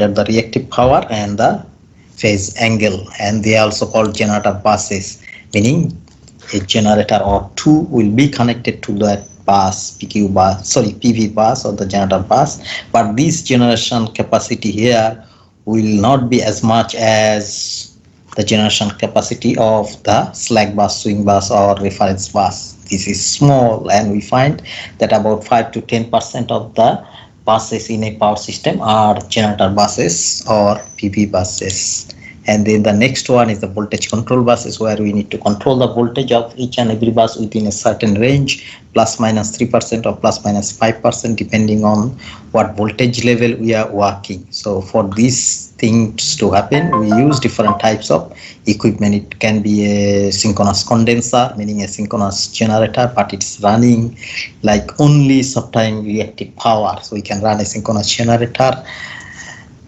at the reactive power and the phase angle, and they are also called generator buses, meaning a generator or two will be connected to that bus, PV bus or the generator bus, but this generation capacity here will not be as much as the generation capacity of the slack bus, swing bus or reference bus. This is small, and we find that about 5 to 10% of the buses in a power system are generator buses or PV buses. And then the next one is the voltage control buses, where we need to control the voltage of each and every bus within a certain range, plus minus 3% or plus minus 5%, depending on what voltage level we are working. So for these things to happen, we use different types of equipment. It can be a synchronous condenser, meaning a synchronous generator, but it's running like only supplying reactive power. So we can run a synchronous generator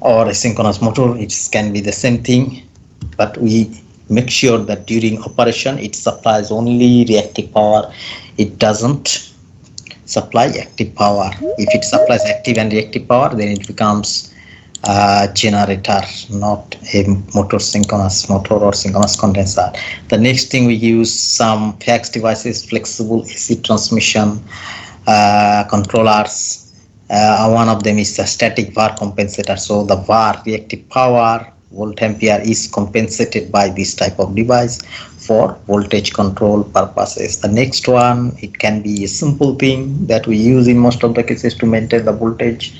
or a synchronous motor. It can be the same thing, but we make sure that during operation it supplies only reactive power. It doesn't supply active power. If it supplies active and reactive power, then it becomes a generator, not a motor, synchronous motor or synchronous condenser. The next thing, we use some FACS devices, flexible AC transmission controllers. One of them is a static VAR compensator. So the VAR, reactive power, volt ampere, is compensated by this type of device for voltage control purposes. The next one, it can be a simple thing that we use in most of the cases to maintain the voltage,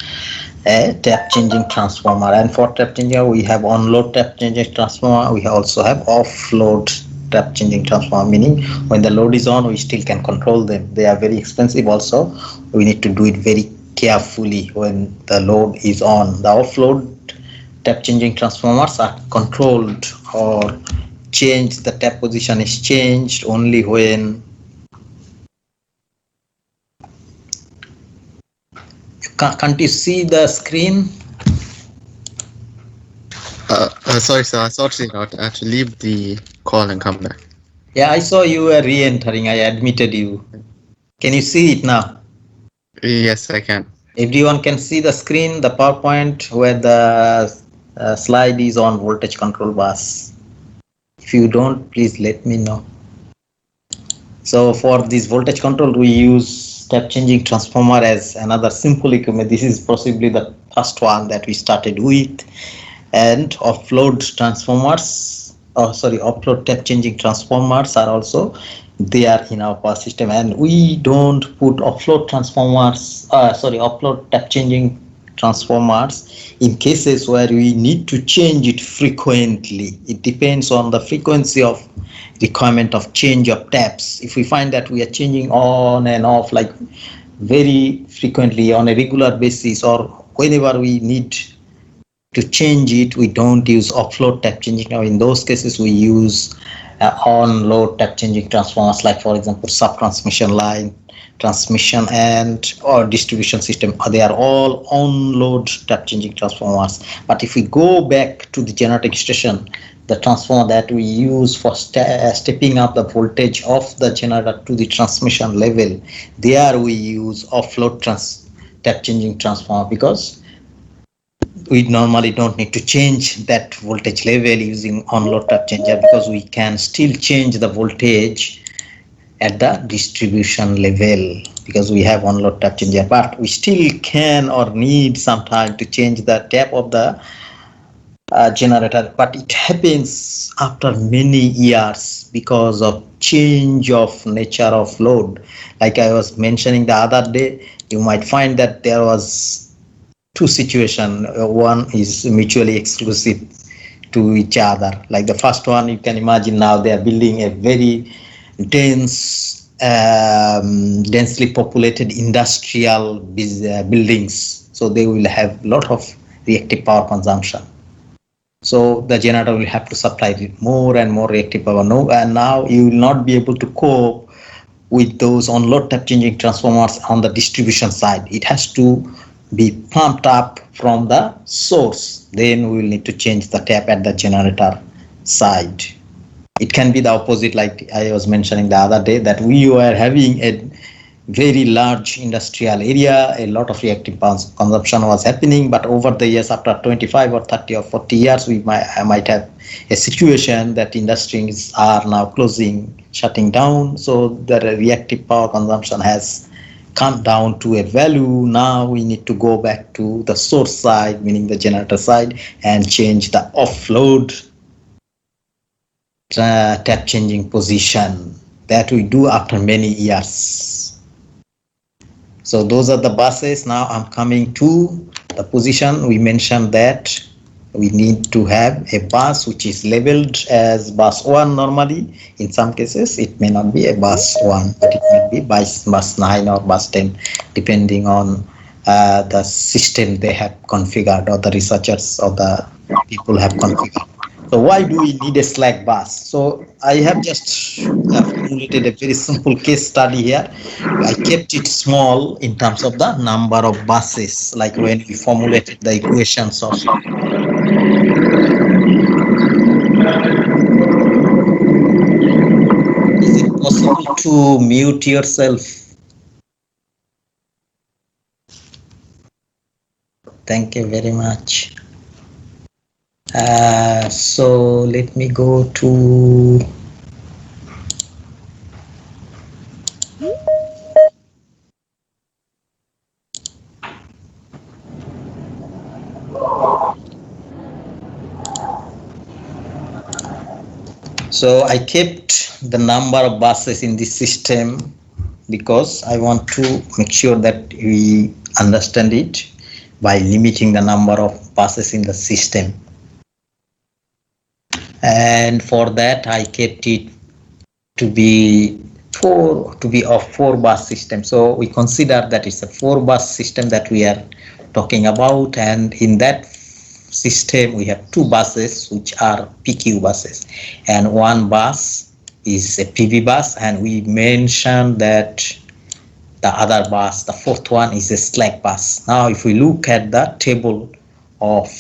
a tap changing transformer. And for tap changing, we have on load tap changing transformer. We also have off load tap changing transformer, meaning when the load is on, we still can control them. They are very expensive also. We need to do it very carefully when the load is on. The offload tap changing transformers are controlled or changed. The tap position is changed only when can't you see the screen? Sorry, sir. I sorted out. I had to leave the call and come back. Yeah, I saw you were re-entering. I admitted you. Can you see it now? Yes, I can. Everyone can see the screen, the PowerPoint where the slide is on voltage control bus. If you don't, please let me know. So for this voltage control, we use tap changing transformer as another simple equipment. This is possibly the first one that we started with. And offload transformers, offload tap changing transformers are also there in our power system. And we don't put offload tap changing transformers in cases where we need to change it frequently. It depends on the frequency of requirement of change of taps. If we find that we are changing on and off like very frequently on a regular basis, or whenever we need to change it, we don't use offload tap changing. Now in those cases, we use on load tap changing transformers, like for example sub transmission line, transmission and or distribution system. They are all on load tap changing transformers. But if we go back to the generating station, the transformer that we use for stepping up the voltage of the generator to the transmission level, there we use offload tap changing transformer, because we normally don't need to change that voltage level using on-load tap changer, because we can still change the voltage at the distribution level because we have on-load tap changer. But we still can or need some time to change the tap of the generator, but it happens after many years because of change of nature of load. Like I was mentioning the other day, you might find that there was two situations. One is mutually exclusive to each other. Like the first one, you can imagine now they are building a very dense, densely populated industrial buildings. So they will have a lot of reactive power consumption. So the generator will have to supply more and more reactive power. And now you will not be able to cope with those on-load tap changing transformers on the distribution side. It has to be pumped up from the source. Then we will need to change the tap at the generator side. It can be the opposite, like I was mentioning the other day, that we were having a very large industrial area, a lot of reactive power consumption was happening. But over the years, after 25 or 30 or 40 years, I might have a situation that industries are now closing, shutting down. So the reactive power consumption has come down to a value. Now we need to go back to the source side, meaning the generator side, and change the offload tap changing position. That we do after many years. So those are the buses. Now I'm coming to the position. We mentioned that we need to have a bus which is labeled as bus 1 normally. In some cases, it may not be a bus 1, but it might be bus 9 or bus 10, depending on the system they have configured, or the researchers or the people have configured. So why do we need a slack bus? So I have just formulated a very simple case study here. I kept it small in terms of the number of buses, like when we formulated the equations of. Is it possible to mute yourself? Thank you very much. So let me go to. So I kept the number of buses in this system because I want to make sure that we understand it by limiting the number of buses in the system. And for that I kept it to be of 4 bus system. So we consider that it's a 4 bus system that we are talking about, and in that system we have 2 buses which are PQ buses, and 1 bus is a PV bus, and we mentioned that the other bus, the 4th one, is a slack bus. Now if we look at the table of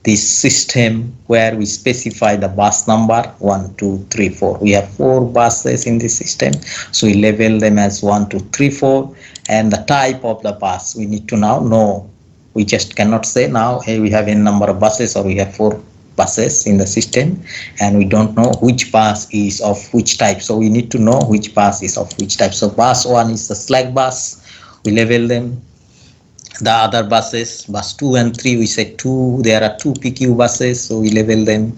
this system where we specify the bus number 1, 2, 3, 4, we have 4 buses in this system, so we label them as 1, 2, 3, 4, and the type of the bus we need to now know. We just cannot say now, hey, we have a number of buses, or we have 4 buses in the system, and we don't know which bus is of which type. So we need to know which bus is of which type. So bus 1 is the slack bus, we label them. The other buses, bus 2 and 3, we said 2, there are 2 PQ buses, so we label them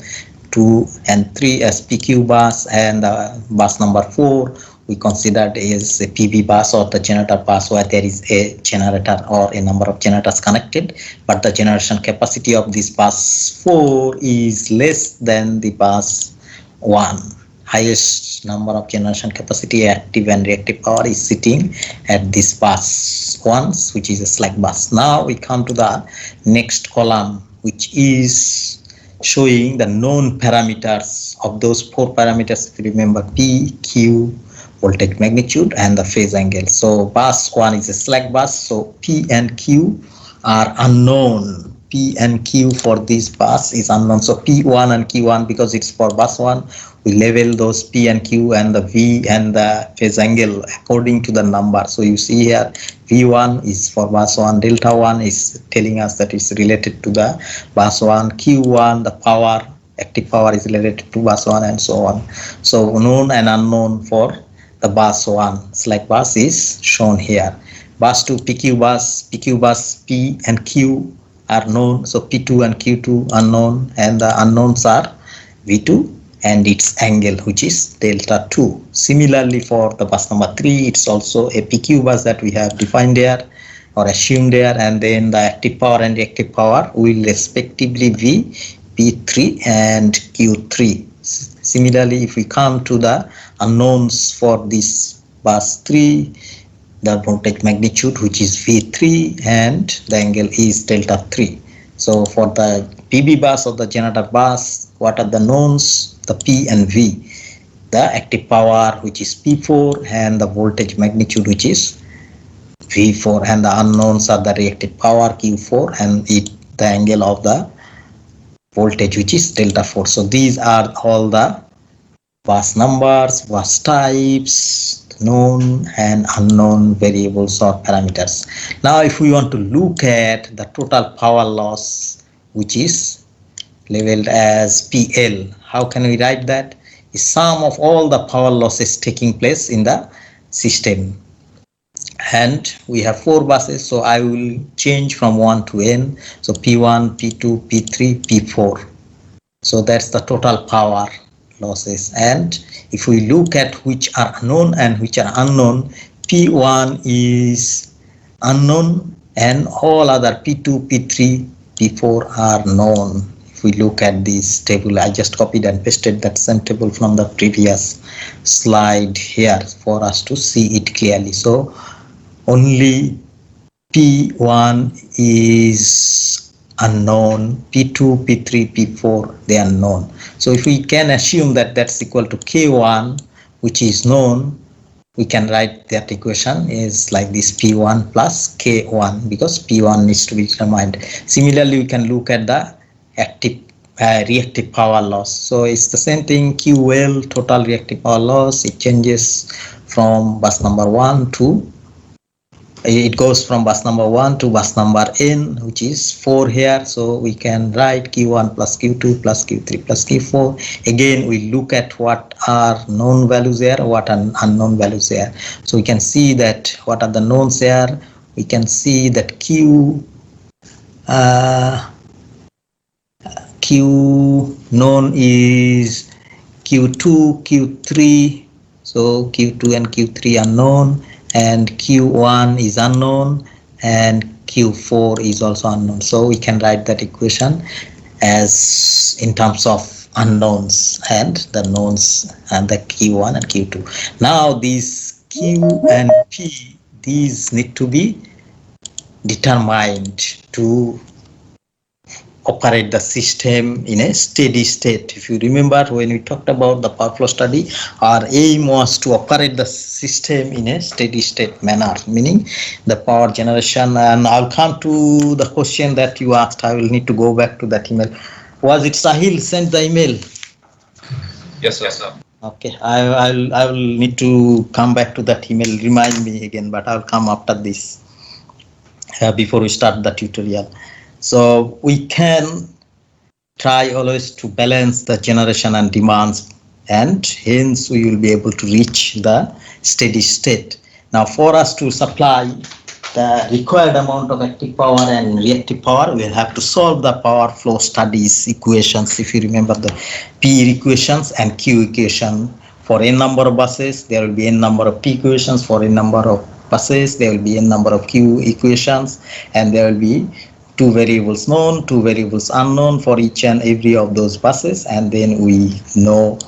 2 and 3 as PQ bus, and bus number 4 we considered is a PV bus, or the generator bus, where there is a generator or a number of generators connected, but the generation capacity of this bus 4 is less than the bus 1. Highest number of generation capacity, active and reactive power, is sitting at this bus 1, which is a slack bus. Now we come to the next column, which is showing the known parameters of those 4 parameters. If you remember, P, Q, voltage magnitude, and the phase angle. So bus 1 is a slack bus, so P and Q are unknown. P and Q for this bus is unknown. So P1 and Q1, because it's for bus 1, we label those P and Q and the V and the phase angle according to the number. So you see here, V1 is for bus 1, delta 1 is telling us that it's related to the bus 1, Q1, the power, active power, is related to bus 1, and so on. So known and unknown for the bus 1 slack bus is shown here. Bus 2 PQ bus P and Q are known, so P2 and Q2 unknown, and the unknowns are V2 and its angle, which is delta 2. Similarly for the bus number 3, it's also a PQ bus that we have defined there or assumed there, and then the active power and reactive power will respectively be P3 and Q3. Similarly, if we come to the unknowns for this bus 3, the voltage magnitude, which is V3, and the angle is delta 3. So for the PB bus or the generator bus, what are the knowns? The P and V. The active power, which is P4, and the voltage magnitude, which is V4, and the unknowns are the reactive power Q4 and the angle of the voltage, which is delta 4. So these are all the bus numbers, bus types, known and unknown variables or parameters. Now if we want to look at the total power loss, which is labeled as PL, how can we write that? Is sum of all the power losses taking place in the system. And we have 4 buses, so I will change from 1 to n. So P1, P2, P3, P4. So that's the total power losses. And if we look at which are known and which are unknown, P1 is unknown and all other P2, P3, P4 are known. If we look at this table, I just copied and pasted that same table from the previous slide here for us to see it clearly. So only P1 is unknown, P2, P3, P4, they are known. So if we can assume that that's equal to K1, which is known, we can write that equation is like this, P1 plus K1, because P1 needs to be determined. Similarly, we can look at the active reactive power loss. So it's the same thing, QL, total reactive power loss. It changes from bus number 1 to it goes from bus number 1 to bus number n, which is 4 here. So we can write Q1 plus Q2 plus Q3 plus Q4. Again, we look at what are known values there, what are unknown values there. So we can see that what are the knowns here. We can see that Q known is Q2, Q3. So Q2 and Q3 are known, and Q1 is unknown, and Q4 is also unknown. So we can write that equation as in terms of unknowns and the knowns, and the Q1 and Q2. Now these Q and P, these need to be determined to operate the system in a steady state. If you remember, when we talked about the power flow study, our aim was to operate the system in a steady state manner, meaning the power generation. And I'll come to the question that you asked. I will need to go back to that email. Was it Sahil sent the email? Yes, sir. Okay, I will need to come back to that email. Remind me again, but I'll come after this before we start the tutorial. So we can try always to balance the generation and demands, and hence we will be able to reach the steady state. Now for us to supply the required amount of active power and reactive power, we'll have to solve the power flow studies equations. If you remember the P equations and Q equation, for n number of buses there will be n number of P equations, for n number of buses there will be n number of Q equations, and there will be 2 variables known, 2 variables unknown for each and every of those buses, and then we know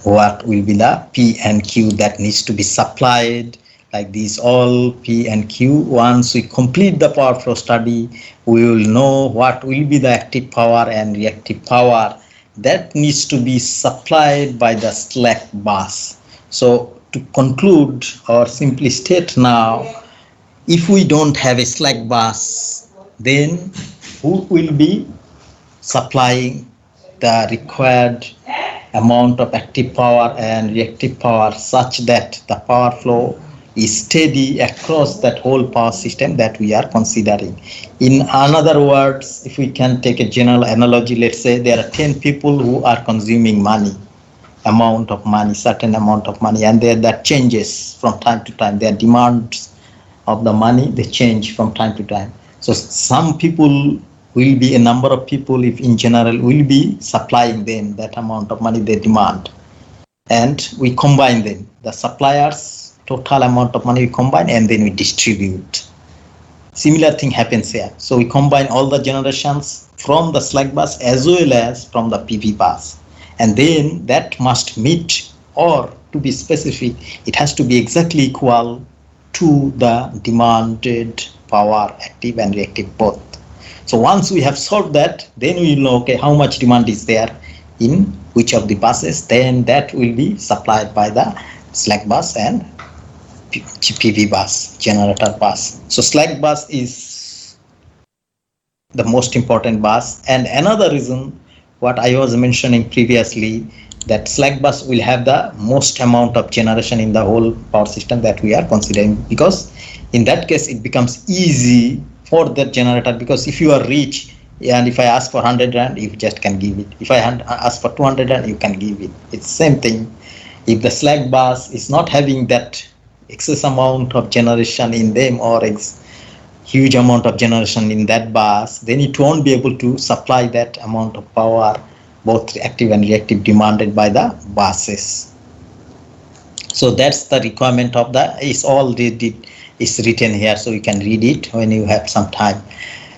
what will be the P and Q that needs to be supplied, like these all P and Q. Once we complete the power flow study, we will know what will be the active power and reactive power that needs to be supplied by the slack bus. So to conclude or simply state now, if we don't have a slack bus, then who will be supplying the required amount of active power and reactive power such that the power flow is steady across that whole power system that we are considering. In other words, if we can take a general analogy, let's say there are 10 people who are consuming money, amount of money, certain amount of money, and that changes from time to time. Their demands of the money, they change from time to time. So some people will be, a number of people, if in general, will be supplying them that amount of money they demand, and we combine them, the suppliers total amount of money we combine, and then we distribute. Similar thing happens here. So we combine all the generations from the slack bus as well as from the PV bus, and then that must meet, or to be specific, it has to be exactly equal to the demanded power, active and reactive both. So once we have solved that, then we will know, okay, how much demand is there in which of the buses, then that will be supplied by the slack bus and PV bus, generator bus. So slack bus is the most important bus. And another reason, what I was mentioning previously, that slack bus will have the most amount of generation in the whole power system that we are considering, because in that case it becomes easy for that generator, because if you are rich and if I ask for 100 rand, you just can give it. If I ask for 200 rand, you can give it. It's same thing. If the slack bus is not having that excess amount of generation in them, or huge amount of generation in that bus, then it won't be able to supply that amount of power, both active and reactive, demanded by the buses. So that's the requirement of the, is all is written here, so you can read it when you have some time.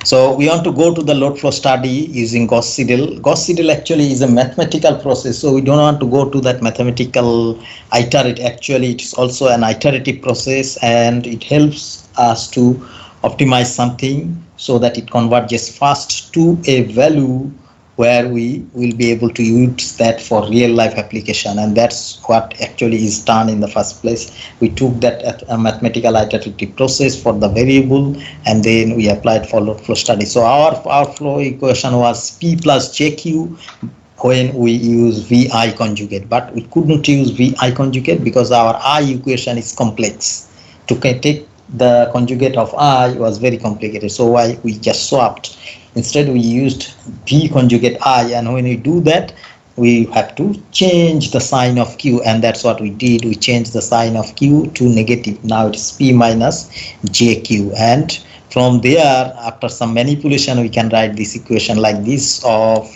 So we want to go to the load flow study using Gauss Seidel. Gauss Seidel actually is a mathematical process, so we don't want to go to that mathematical iterate. Actually, it's also an iterative process, and it helps us to optimize something so that it converges fast to a value where we will be able to use that for real life application. And that's what actually is done in the first place. We took that a mathematical iterative process for the variable, and then we applied for load flow study. So our flow equation was P plus JQ when we use VI conjugate, but we couldn't use VI conjugate because our I equation is complex. To take the conjugate of I was very complicated, so why we just swapped. Instead we used V conjugate I, and when we do that we have to change the sign of Q, and that's what we did. We changed the sign of Q to negative. Now it's P minus JQ, and from there, after some manipulation, we can write this equation like this of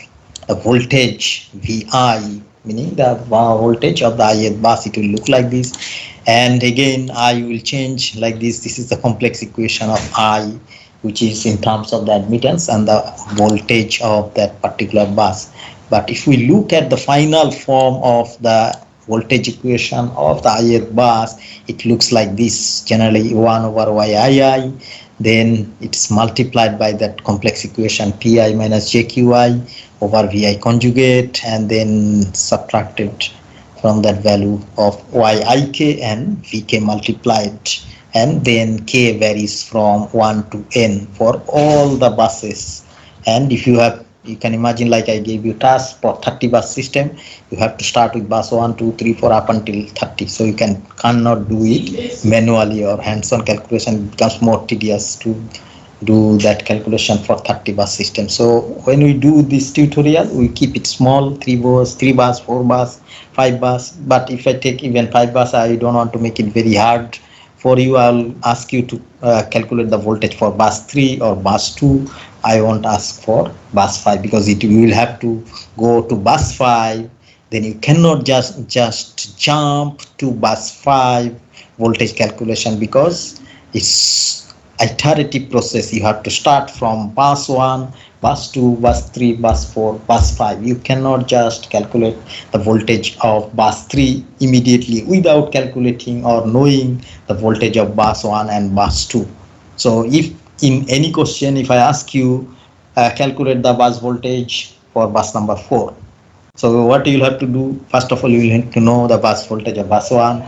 a voltage VI, meaning the voltage of the ith bus. It will look like this, and again I will change like this. This is the complex equation of I, which is in terms of the admittance and the voltage of that particular bus. But if we look at the final form of the voltage equation of the ith bus, it looks like this, generally 1 over YII, then it's multiplied by that complex equation Pi minus JQI over VI conjugate, and then subtracted from that value of YIK and VK multiplied, and then K varies from 1 to N for all the buses. And if you have, you can imagine, like I gave you task for 30 bus system, you have to start with bus 1, 2, 3, 4 up until 30. So you cannot do it manually, or hands-on calculation becomes more tedious to do that calculation for 30 bus system. So when we do this tutorial, we keep it small, 3 bus, 4 bus, 5 bus. But if I take even 5 bus, I don't want to make it very hard for you. I'll ask you to calculate the voltage for bus 3 or bus 2. I won't ask for bus 5, because you will have to go to bus 5, then you cannot just jump to bus 5 voltage calculation, because it's iterative process. You have to start from bus 1, bus 2, bus 3, bus 4, bus 5. You cannot just calculate the voltage of bus 3 immediately without calculating or knowing the voltage of bus 1 and bus 2. So if in any question, if I ask you calculate the bus voltage for bus number 4, so what you'll have to do, first of all, you will have to know the bus voltage of bus 1,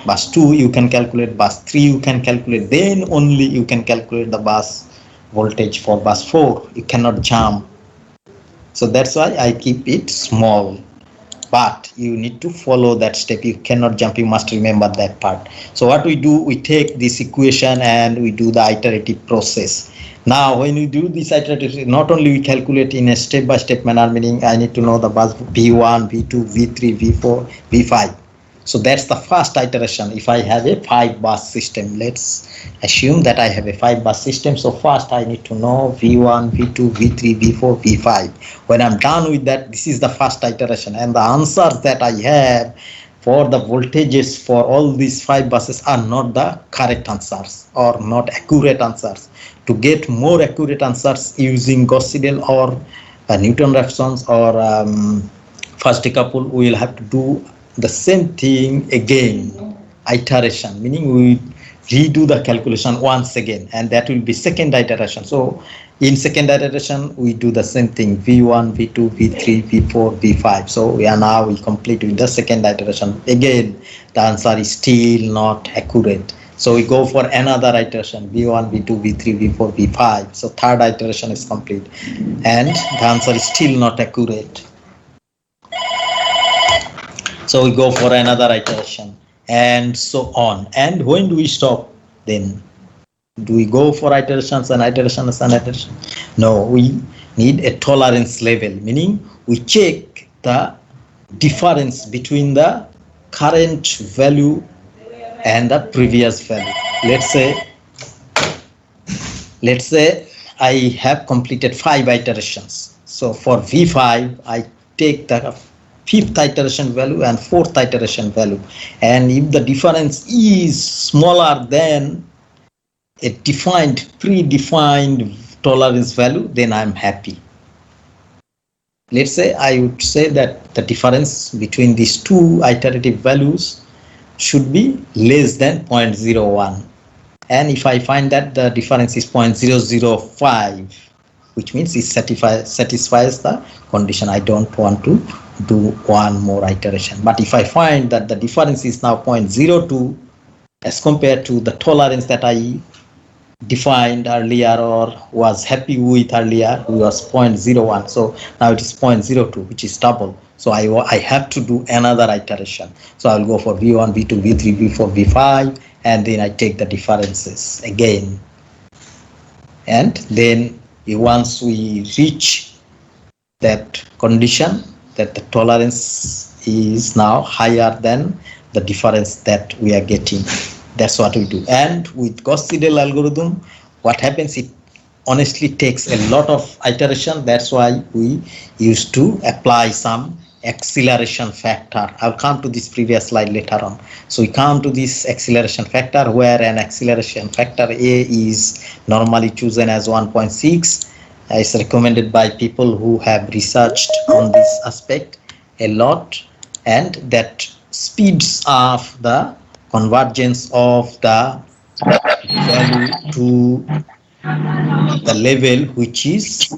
bus 2 you can calculate, bus 3 you can calculate, then only you can calculate the bus voltage for bus 4. You cannot jump. So that's why I keep it small. But you need to follow that step. You cannot jump. You must remember that part. So what we do, we take this equation and we do the iterative process. Now when we do this iterative, not only we calculate in a step-by-step manner, meaning I need to know the bus V1, V2, V3, V4, V5. So that's the first iteration. If I have a 5 bus system, let's assume that I have a 5 bus system. So first I need to know V1, V2, V3, V4, V5. When I'm done with that, this is the first iteration, and the answers that I have for the voltages for all these 5 buses are not the correct answers, or not accurate answers. To get more accurate answers using Gauss Seidel or Newton-Raphson's or first decouple, we will have to do the same thing again, iteration, meaning we redo the calculation once again, and that will be second iteration. So in second iteration we do the same thing, V1, V2, V3, V4, V5. So we complete with the second iteration. Again the answer is still not accurate, so we go for another iteration, V1, V2, V3, V4, V5. So third iteration is complete, and the answer is still not accurate. So we go for another iteration and so on. And when do we stop then? Do we go for iterations and iterations and iterations? No, we need a tolerance level, meaning we check the difference between the current value and the previous value. Let's say I have completed 5 iterations. So for V5, I take the fifth iteration value and fourth iteration value. And if the difference is smaller than a predefined tolerance value, then I'm happy. Let's say I would say that the difference between these two iterative values should be less than 0.01. And if I find that the difference is 0.005, which means it satisfies the condition, I don't want to do one more iteration. But if I find that the difference is now 0.02 as compared to the tolerance that I defined earlier or was happy with earlier, was 0.01, so now it is 0.02, which is double. So I have to do another iteration. So I'll go for V1, V2, V3, V4, V5, and then I take the differences again. And then once we reach that condition, that the tolerance is now higher than the difference that we are getting, that's what we do. And with Gauss-Seidel algorithm, what happens, it honestly takes a lot of iteration. That's why we used to apply some acceleration factor. I'll come to this previous slide later on. So we come to this acceleration factor, where an acceleration factor A is normally chosen as 1.6. It's recommended by people who have researched on this aspect a lot, and that speeds up the convergence of the value to the level which is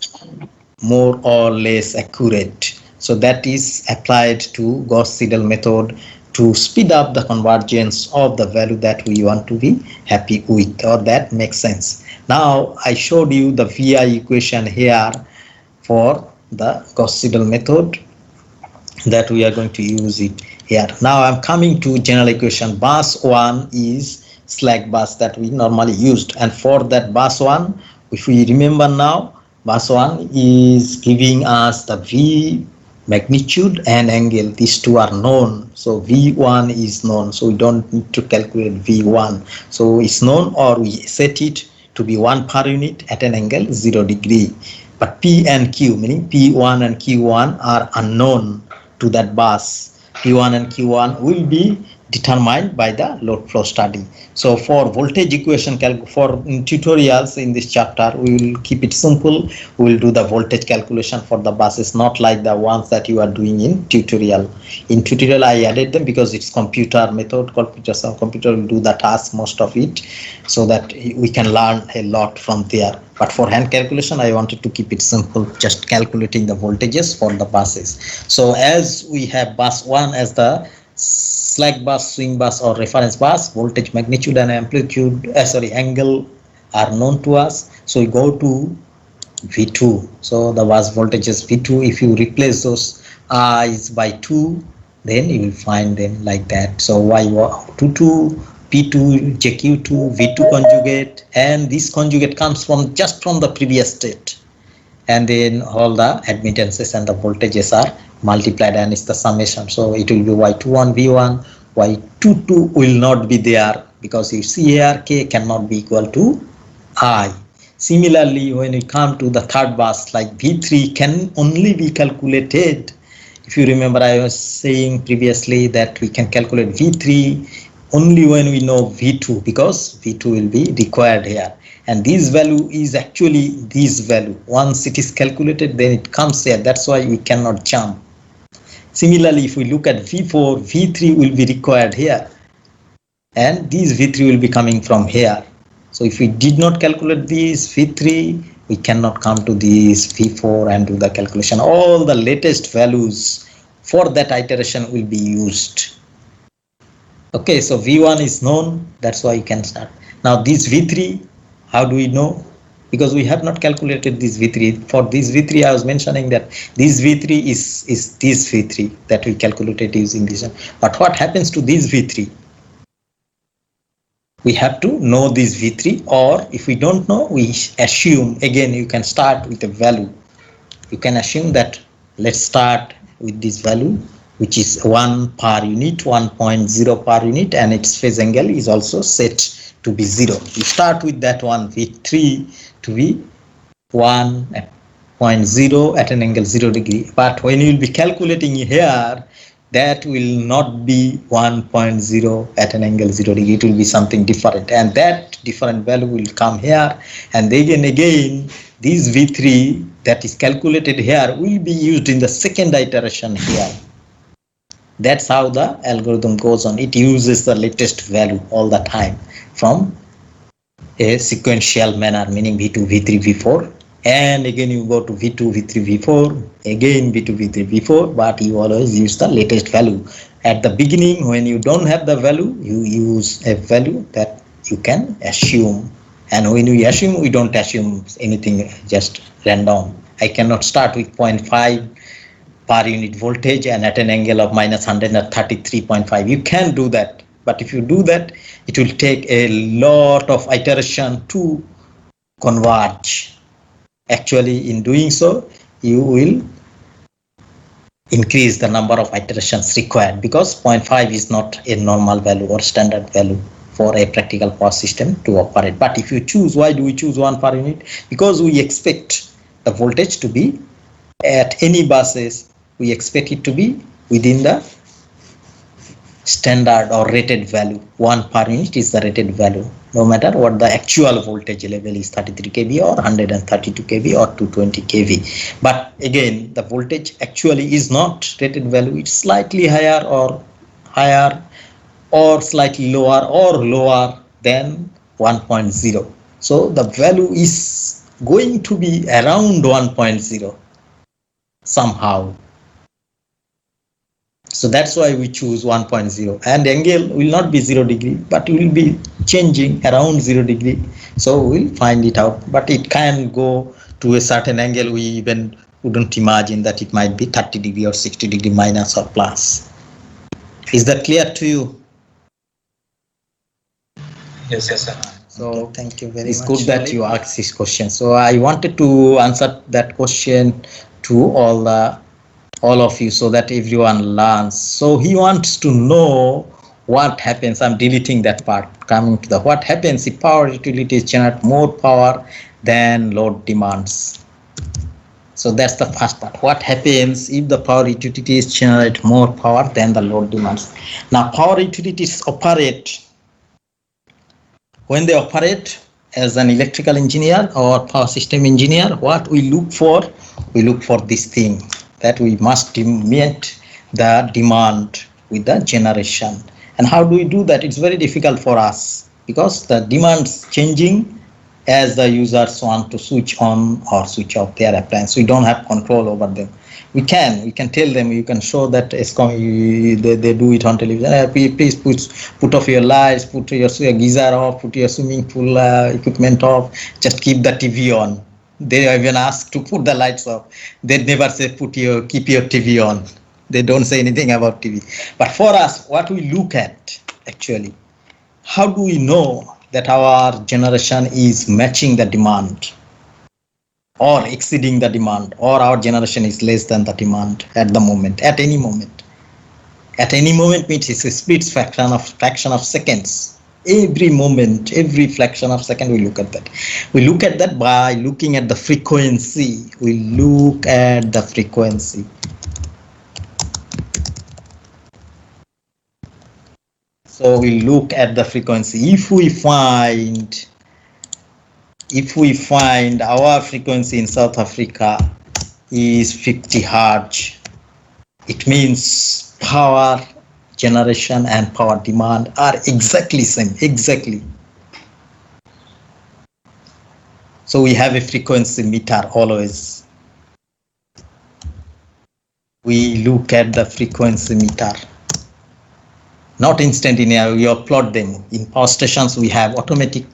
more or less accurate. So that is applied to Gauss-Seidel method to speed up the convergence of the value that we want to be happy with, or that makes sense. Now I showed you the VI equation here for the Gauss-Seidel method that we are going to use it here. Now I'm coming to general equation. Bus 1 is slack bus that we normally used, and for that bus 1, if we remember now, bus 1 is giving us the V magnitude and angle. These two are known, so V1 is known, so we don't need to calculate V1. So it's known, or we set it to be 1 per unit at an angle 0 degree. But P and Q, meaning P1 and Q1, are unknown to that bus. P1 and Q1 will be determined by the load flow study. So for voltage equation for tutorials in this chapter, we will keep it simple. We will do the voltage calculation for the buses, not like the ones that you are doing in tutorial. In tutorial I added them because it's computer method. Computer will do the task, most of it, so that we can learn a lot from there. But for hand calculation, I wanted to keep it simple, just calculating the voltages for the buses. So as we have bus 1 as the slack bus, swing bus, or reference bus, voltage magnitude and amplitude, angle are known to us. So we go to V2. So the bus voltage is V2. If you replace those I's by 2, then you will find them like that. So Y22, P2, JQ2, V2 conjugate, and this conjugate comes from just from the previous state. And then all the admittances and the voltages are multiplied, and it's the summation. So it will be Y21 V1, Y22 will not be there, because you see here K cannot be equal to I. Similarly, when we come to the third bus, like V3 can only be calculated. If you remember, I was saying previously that we can calculate V3 only when we know V2, because V2 will be required here. And this value is actually this value. Once it is calculated, then it comes here. That's why we cannot jump. Similarly, if we look at V4, V3 will be required here, and this V3 will be coming from here. So if we did not calculate this V3, we cannot come to this V4 and do the calculation. All the latest values for that iteration will be used. Okay, so V1 is known, that's why you can start. Now this V3, how do we know? because we have not calculated this V3. For this V3, I was mentioning that this V3 is this V3 that we calculated using this one. But what happens to this V3? We have to know this V3, or if we don't know, we assume, again, you can start with a value. You can assume that, let's start with this value, which is 1 per unit, 1.0 per unit, and its phase angle is also set to be 0. You start with that one, V3 to be 1.0 at an angle 0 degree. But when you will be calculating here, that will not be 1.0 at an angle 0 degree. It will be something different, and that different value will come here, and again this V3 that is calculated here will be used in the second iteration here. That's how the algorithm goes on. It uses the latest value all the time from a sequential manner, meaning V2, V3, V4, and again you go to V2, V3, V4, again V2, V3, V4, but you always use the latest value. At the beginning, when you don't have the value, you use a value that you can assume, and when we assume, we don't assume anything just random. I cannot start with 0.5 per unit voltage and at an angle of minus 133.5. You can do that, but if you do that, it will take a lot of iteration to converge. Actually, in doing so, you will increase the number of iterations required, because 0.5 is not a normal value or standard value for a practical power system to operate. But if you choose, why do we choose 1 per unit? Because we expect the voltage to be at any buses, we expect it to be within the standard or rated value. 1 per unit is the rated value, no matter what the actual voltage level is, 33 kV or 132 kV or 220 kV. But again, the voltage actually is not rated value. It's slightly higher or slightly lower than 1.0. So the value is going to be around 1.0 somehow. So that's why we choose 1.0, and angle will not be 0 degree, but will be changing around 0 degree. So we'll find it out, but it can go to a certain angle. We even wouldn't imagine that it might be 30 degree or 60 degree minus or plus. Is that clear to you? Yes, sir. So okay, thank you very much. It's good that you asked this question. So I wanted to answer that question to all of you, so that everyone learns. So he wants to know what happens. I'm deleting that part. Coming to the what happens if power utilities generate more power than load demands. So that's the first part. What happens if the power utilities generate more power than the load demands? Now, power utilities operate. When they operate as an electrical engineer or power system engineer, what we look for this thing, that we must meet the demand with the generation. And how do we do that? It's very difficult for us, because the demand's changing as the users want to switch on or switch off their appliance. We don't have control over them. We can tell them, you can show that ESCOM, they do it on television. Please put off your lights, put your geyser off, put your swimming pool equipment off, just keep the TV on. They even ask to put the lights off. They never say keep your TV on. They don't say anything about TV. But for us, what we look at actually, how do we know that our generation is matching the demand or exceeding the demand, or our generation is less than the demand at the moment, at any moment? At any moment means it's a split fraction of seconds. Every moment, every fraction of second, we look at that. We look at that by looking at the frequency. We look at the frequency. So we look at the frequency. If we find our frequency in South Africa is 50 Hertz, it means power generation and power demand are exactly same, exactly. So we have a frequency meter always. We look at the frequency meter. Not instantaneous, we upload them. In power stations, we have automatic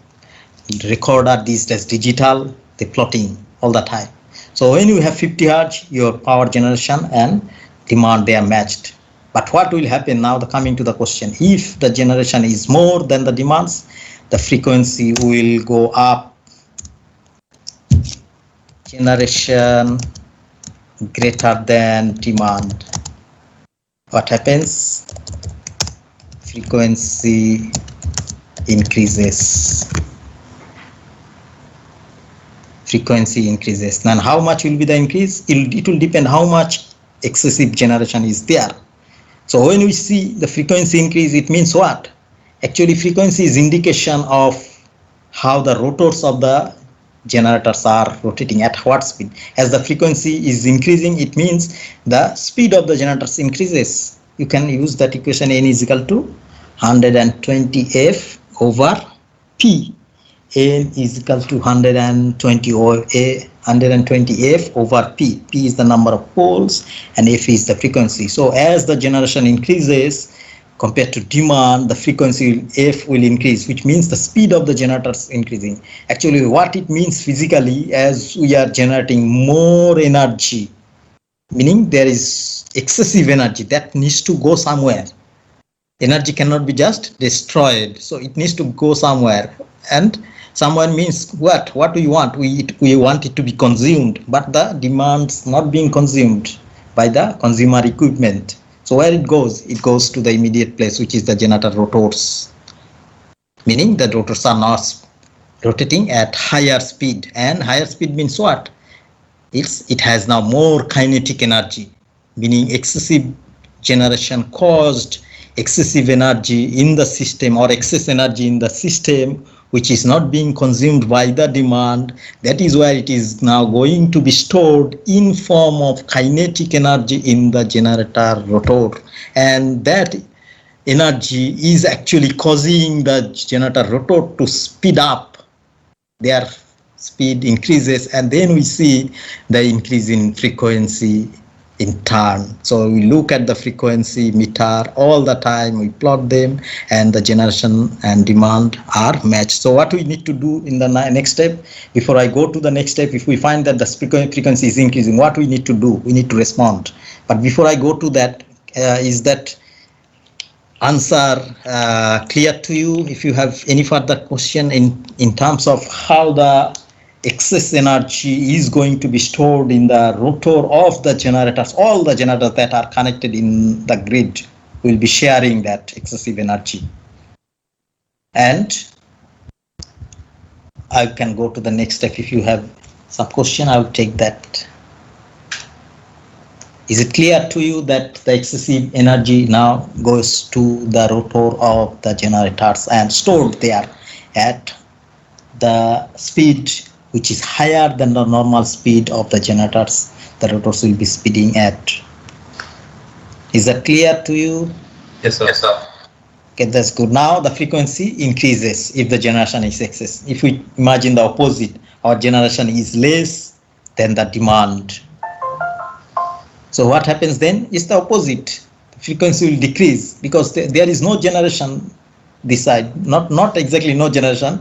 recorder, these days digital. the plotting all the time. So when you have 50 hertz, your power generation and demand, they are matched. But what will happen now, coming to the question, if the generation is more than the demands, the frequency will go up. Generation greater than demand. What happens? Frequency increases. Frequency increases. And how much will be the increase? It will depend how much excessive generation is there. So when we see the frequency increase, it means what? Actually, frequency is indication of how the rotors of the generators are rotating, at what speed. As the frequency is increasing, it means the speed of the generators increases. You can use that equation, n is equal to 120 f over p. N is equal to 120 f over p. P is the number of poles and f is the frequency. So as the generation increases compared to demand, the frequency f will increase, which means the speed of the generators increasing. Actually, what it means physically, as we are generating more energy, meaning there is excessive energy that needs to go somewhere. Energy cannot be just destroyed, so it needs to go somewhere. And someone means what do we want? We want it to be consumed, but the demand's not being consumed by the consumer equipment. So where it goes to the immediate place, which is the generator rotors, meaning the rotors are not rotating at higher speed. And higher speed means what? It has now more kinetic energy, meaning excessive generation caused excessive energy in the system, or excess energy in the system, which is not being consumed by the demand. That is why it is now going to be stored in form of kinetic energy in the generator rotor, and that energy is actually causing the generator rotor to speed up. Their speed increases, and then we see the increase in frequency in turn. So we look at the frequency meter all the time, we plot them, and the generation and demand are matched. So what we need to do in the next step, before I go to the next step, if we find that the frequency is increasing, what we need to do? We need to respond. But before I go to that, is that answer clear to you? If you have any further question in terms of how the excess energy is going to be stored in the rotor of the generators, all the generators that are connected in the grid will be sharing that excessive energy. And I can go to the next step. If you have some question, I will take that. Is it clear to you that the excessive energy now goes to the rotor of the generators and stored there at the speed which is higher than the normal speed of the generators? The rotors will be speeding at. Is that clear to you? Yes, sir. Yes, sir. Okay, that's good. Now the frequency increases if the generation is excess. If we imagine the opposite, our generation is less than the demand. So what happens then is the opposite. The frequency will decrease because there is no generation this side, not exactly no generation.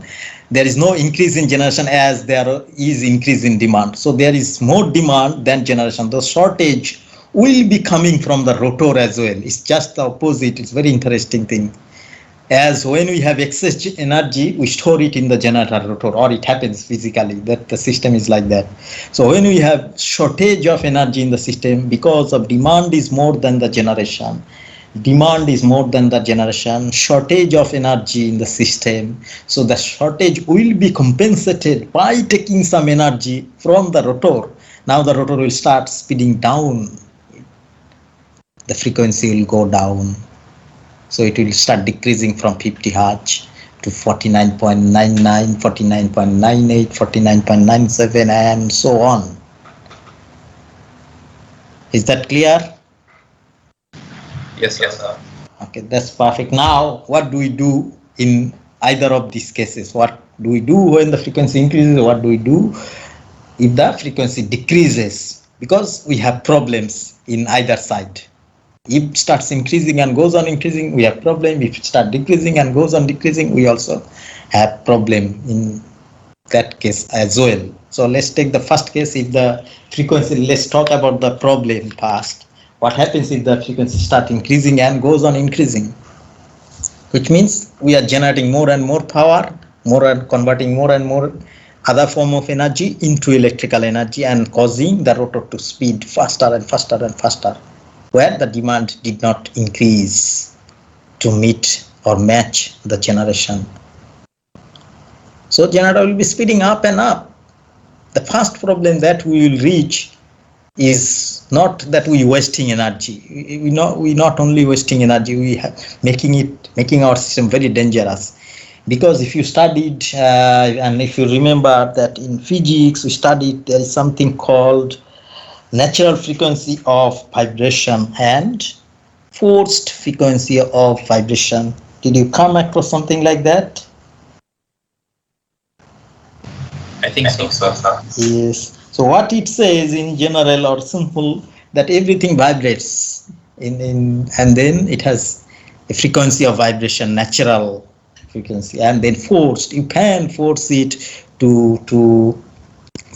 There is no increase in generation as there is increase in demand. So there is more demand than generation. The shortage will be coming from the rotor as well. It's just the opposite. It's very interesting thing. As when we have excess energy, we store it in the generator rotor, or it happens physically that the system is like that. So when we have shortage of energy in the system because of demand is more than the generation, shortage of energy in the system, so the shortage will be compensated by taking some energy from the rotor. Now the rotor will start speeding down, the frequency will go down. So it will start decreasing from 50 Hz to 49.99, 49.98, 49.97, and so on. Is that clear? Yes, sir. Okay, that's perfect. Now, what do we do in either of these cases? What do we do when the frequency increases? What do we do if the frequency decreases? Because we have problems in either side. If it starts increasing and goes on increasing, we have problem. If it starts decreasing and goes on decreasing, we also have problem in that case as well. So let's take the first case. If the frequency, let's talk about the problem first. What happens if the frequency start increasing and goes on increasing? Which means we are generating more and more power, more and converting more and more other form of energy into electrical energy and causing the rotor to speed faster and faster and faster, where the demand did not increase to meet or match the generation. So generator will be speeding up and up. The first problem that we will reach is not that we wasting energy. We not only wasting energy, we have making our system very dangerous. Because if you studied and if you remember that in physics we studied, there is something called natural frequency of vibration and forced frequency of vibration. Did you come across something like that? I think so, sir. Yes. So what it says in general or simple, that everything vibrates and then it has a frequency of vibration, natural frequency, and then forced. You can force it to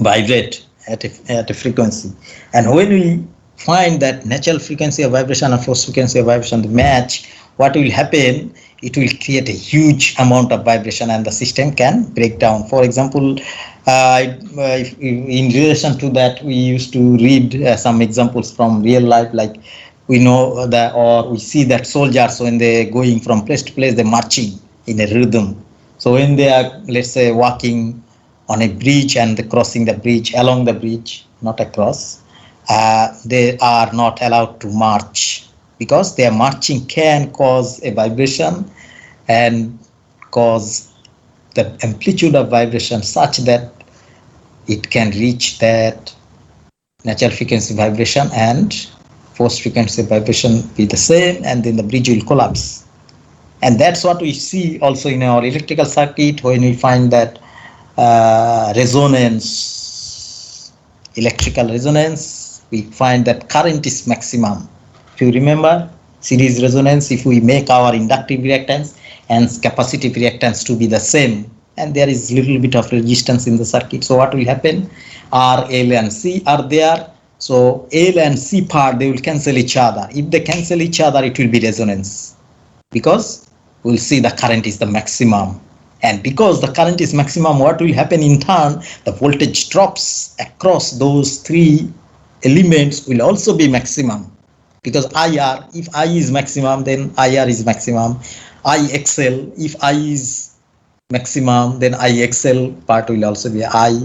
vibrate at a frequency. And when we find that natural frequency of vibration and forced frequency of vibration match, what will happen? It will create a huge amount of vibration and the system can break down. For example, in relation to that, we used to read some examples from real life, like we know that, or we see that soldiers, when they're going from place to place, they're marching in a rhythm. So when they are, let's say, walking on a bridge and they're crossing the bridge, along the bridge, not across, they are not allowed to march, because their marching can cause a vibration and cause the amplitude of vibration such that it can reach that natural frequency vibration and forced frequency vibration be the same, and then the bridge will collapse. And that's what we see also in our electrical circuit when we find that resonance, electrical resonance, we find that current is maximum. If you remember series resonance, if we make our inductive reactance and capacitive reactance to be the same, and there is little bit of resistance in the circuit, so what will happen? R, L and C are there. So L and C part, they will cancel each other. If they cancel each other, it will be resonance, because we'll see the current is the maximum. And because the current is maximum, what will happen in turn? The voltage drops across those three elements will also be maximum, because IR, if I is maximum, then IR is maximum. IXL, if I is maximum, then IXL part will also be I,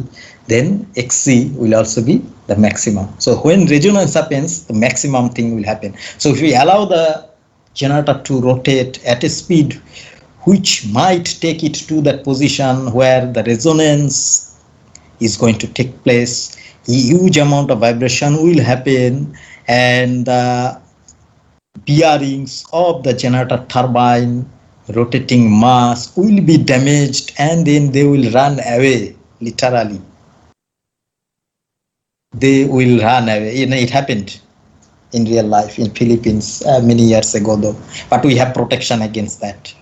then XC will also be the maximum. So when resonance happens, the maximum thing will happen. So if we allow the generator to rotate at a speed which might take it to that position where the resonance is going to take place, a huge amount of vibration will happen, and the bearings of the generator turbine rotating mass will be damaged, and then they will run away, literally. They will run away. It happened in real life in Philippines many years ago though, but we have protection against that.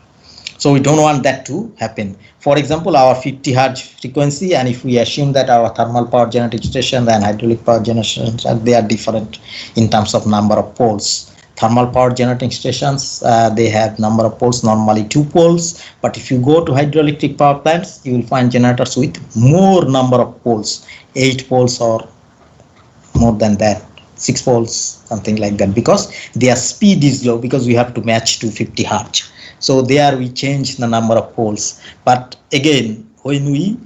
So we don't want that to happen. For example, our 50 Hz frequency, and if we assume that our thermal power generating stations and hydraulic power generations, they are different in terms of number of poles. Thermal power generating stations, they have number of poles, normally 2 poles. But if you go to hydroelectric power plants, you will find generators with more number of poles, 8 poles or more than that, 6 poles, something like that, because their speed is low, because we have to match to 50 Hz. So there we change the number of poles. But again, when we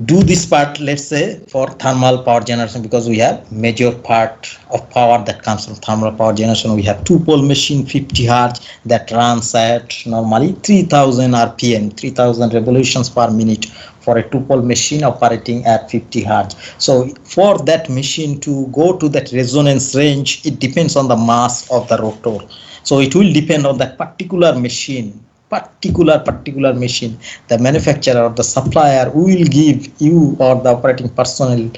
do this part, let's say for thermal power generation, because we have major part of power that comes from thermal power generation, we have 2-pole machine, 50 Hz, that runs at normally 3000 RPM, 3000 revolutions per minute for a 2-pole machine operating at 50 Hz. So for that machine to go to that resonance range, it depends on the mass of the rotor. So it will depend on that particular machine, particular machine. The manufacturer or the supplier will give you or the operating personnel,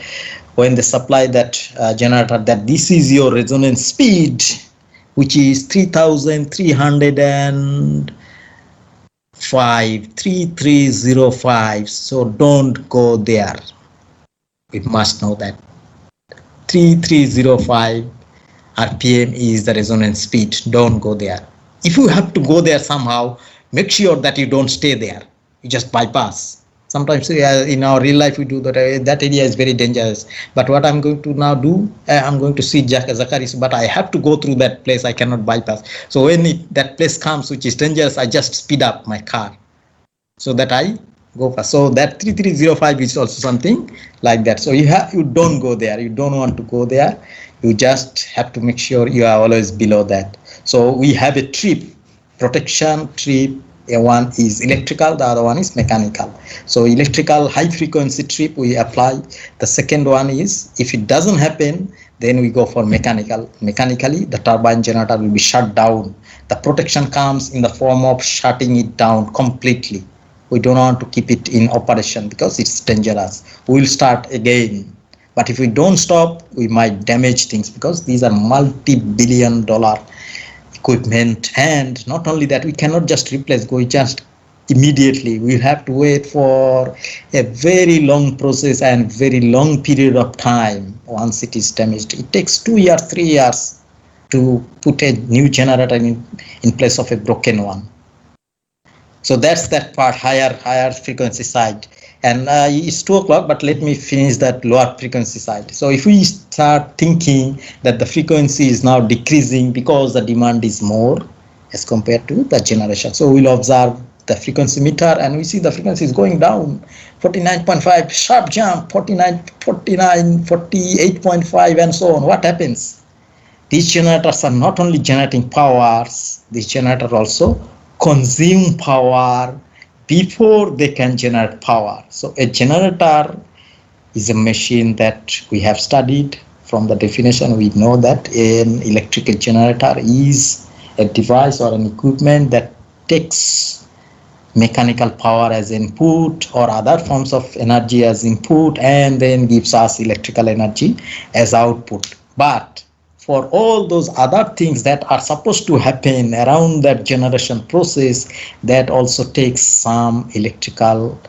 when they supply that generator, that this is your resonance speed, which is 3340 3305. So don't go there. We must know that 3305 RPM is the resonance speed. Don't go there. If you have to go there somehow, make sure that you don't stay there. You just bypass. Sometimes in our real life we do that. That area is very dangerous. But what I'm going to now do, I'm going to see Zacharias, but I have to go through that place. I cannot bypass. So when that place comes, which is dangerous, I just speed up my car so that I go fast. So that 3305 is also something like that. So you don't go there. You don't want to go there. You just have to make sure you are always below that. So we have a trip, protection trip. One is electrical, the other one is mechanical. So electrical high frequency trip we apply. The second one is, if it doesn't happen, then we go for mechanical. Mechanically, the turbine generator will be shut down. The protection comes in the form of shutting it down completely. We don't want to keep it in operation because it's dangerous. We will start again. But if we don't stop, we might damage things because these are multi-billion-dollar equipment. And not only that, we cannot just replace, go just immediately. We'll have to wait for a very long process and very long period of time once it is damaged. It takes 2 years, 3 years to put a new generator in place of a broken one. So that's that part, higher frequency side. And it's 2 o'clock, but let me finish that lower frequency side. So if we start thinking that the frequency is now decreasing because the demand is more as compared to the generation. So we'll observe the frequency meter and we see the frequency is going down. 49.5, sharp jump, 49, 48.5 and so on. What happens? These generators are not only generating powers, these generators also consume power before they can generate power. So a generator is a machine that we have studied. From the definition, we know that an electrical generator is a device or an equipment that takes mechanical power as input or other forms of energy as input and then gives us electrical energy as output. But for all those other things that are supposed to happen around that generation process, that also takes some electrical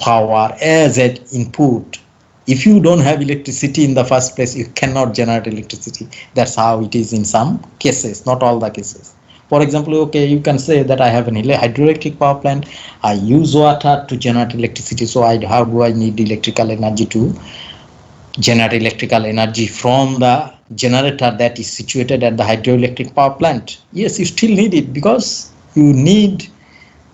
power as an input. If you don't have electricity in the first place, you cannot generate electricity. That's how it is in some cases, not all the cases. For example, okay, you can say that I have an hydroelectric power plant. I use water to generate electricity. So how do I need electrical energy to generate electrical energy from the generator that is situated at the hydroelectric power plant? Yes, you still need it because you need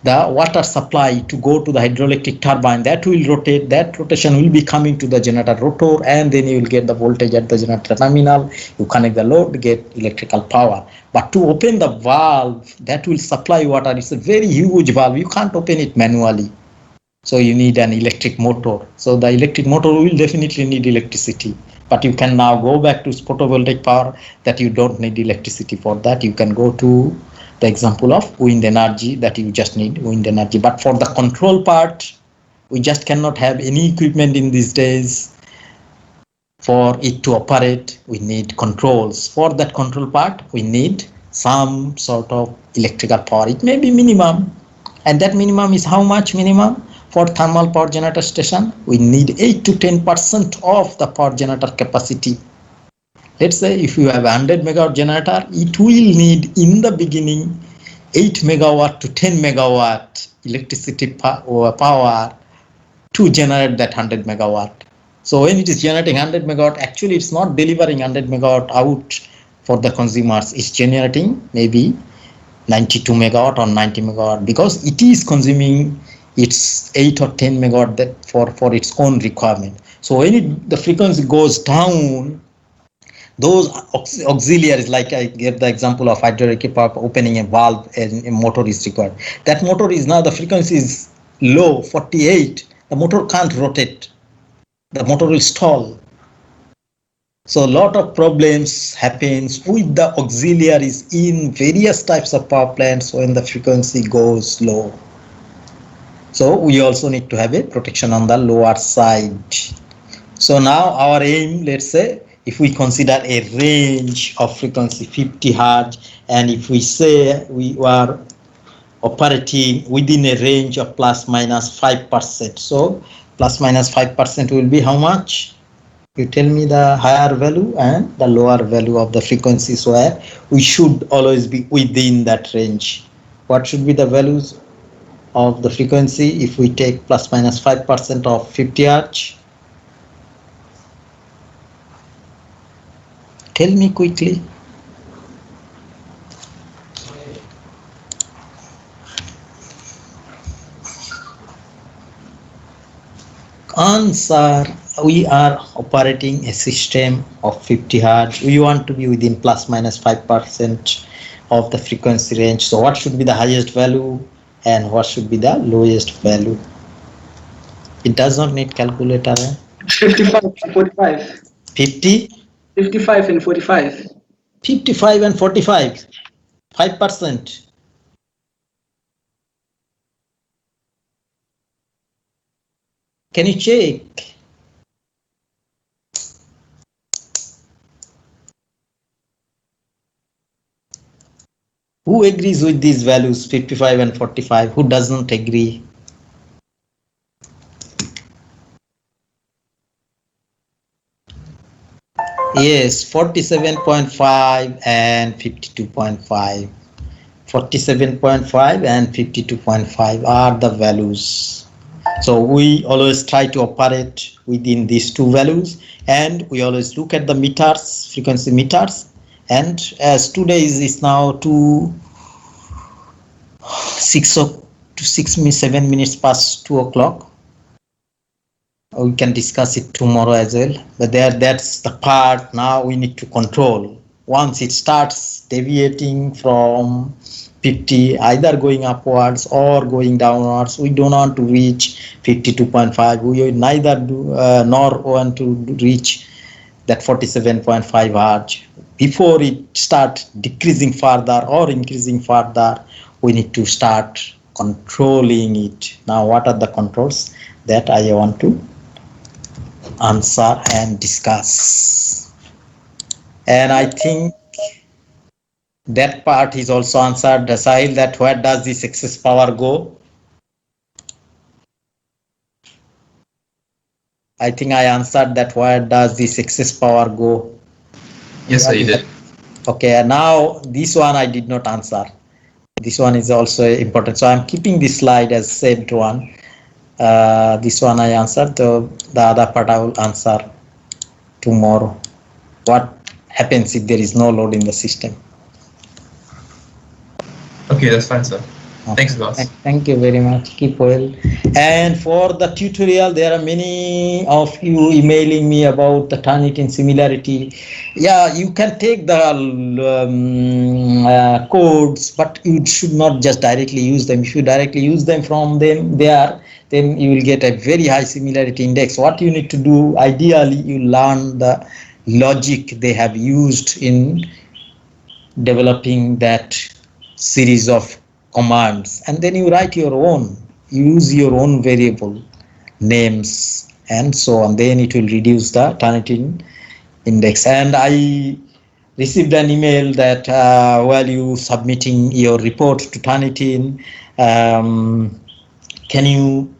the water supply to go to the hydroelectric turbine. That will rotate. That rotation will be coming to the generator rotor, and then you will get the voltage at the generator terminal. You connect the load, get electrical power. But to open the valve that will supply water, it's a very huge valve. You can't open it manually. So you need an electric motor. So the electric motor will definitely need electricity. But you can now go back to photovoltaic power that you don't need electricity for that. You can go to the example of wind energy that you just need wind energy. But for the control part, we just cannot have any equipment in these days. For it to operate, we need controls. For that control part, we need some sort of electrical power. It may be minimum. And that minimum is how much minimum? For thermal power generator station, we need 8 to 10% of the power generator capacity. Let's say if you have a 100 megawatt generator, it will need in the beginning 8 megawatt to 10 megawatt electricity power to generate that 100 megawatt. So when it is generating 100 megawatt, actually it's not delivering 100 megawatt out for the consumers. It's generating maybe 92 megawatt or 90 megawatt because it is consuming its 8 or 10 megawatt that for its own requirement. So when the frequency goes down, those auxiliaries, like I gave the example of hydroelectric power opening a valve and a motor is required. That motor is now, the frequency is low, 48. The motor can't rotate. The motor will stall. So a lot of problems happens with the auxiliaries in various types of power plants when the frequency goes low. So we also need to have a protection on the lower side. So now our aim, let's say, if we consider a range of frequency 50 hertz, and if we say we are operating within a range of plus minus 5%. So plus minus 5% will be how much? You tell me the higher value and the lower value of the frequencies where we should always be within that range. What should be the values of the frequency if we take plus minus 5% of 50 Hz? Tell me quickly. Answer. We are operating a system of 50 Hz. We want to be within plus minus 5% of the frequency range. So what should be the highest value and what should be the lowest value? It does not need calculator. 55 and 45. 50, 55 and 45. 55 and 45, 5%. Can you check? Who agrees with these values, 55 and 45? Who does not agree? Yes, 47.5 and 52.5. 47.5 and 52.5 are the values. So we always try to operate within these two values, and we always look at the meters, frequency meters. And as today is now 7 minutes past 2 o'clock. We can discuss it tomorrow as well. But that's the part now we need to control. Once it starts deviating from 50, either going upwards or going downwards, we do not want to reach 52.5. We neither do nor want to reach that 47.5 Hz. Before it starts decreasing further or increasing further, we need to start controlling it. Now, what are the controls that I want to answer and discuss? And I think that part is also answered. Sahil, that where does this excess power go? I think I answered that. Where does this excess power go? Yes, sir, you did. Okay, now this one I did not answer. This one is also important. So I'm keeping this slide as saved one. This one I answered. The other part I will answer tomorrow. What happens if there is no load in the system? Okay, that's fine, sir. Thanks, boss. Thank you very much. Keep well. And for the tutorial, there are many of you emailing me about the Turnitin similarity. Yeah, you can take the codes, but you should not just directly use them. If you directly use them from them there, then you will get a very high similarity index. What you need to do, ideally, you learn the logic they have used in developing that series of commands, and then you write your own, use your own variable names and so on. Then it will reduce the Turnitin index. And I received an email that while you submitting your report to Turnitin, can you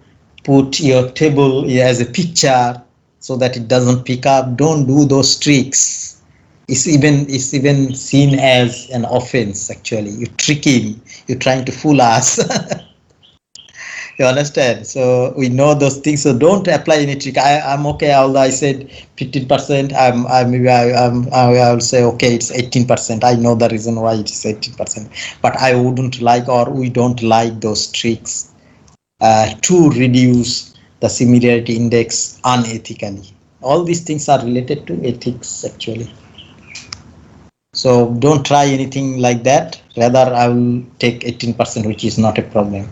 put your table as a picture so that it doesn't pick up? Don't do those tricks. It's even seen as an offense. Actually, you're tricking, you're trying to fool us. You understand? So we know those things. So don't apply any trick. I'm okay. Although I said 15%, I will say okay, it's 18%. I know the reason why it is 18%, but I wouldn't like, or we don't like those tricks to reduce the similarity index unethically. All these things are related to ethics actually. So don't try anything like that. Rather, I will take 18%, which is not a problem.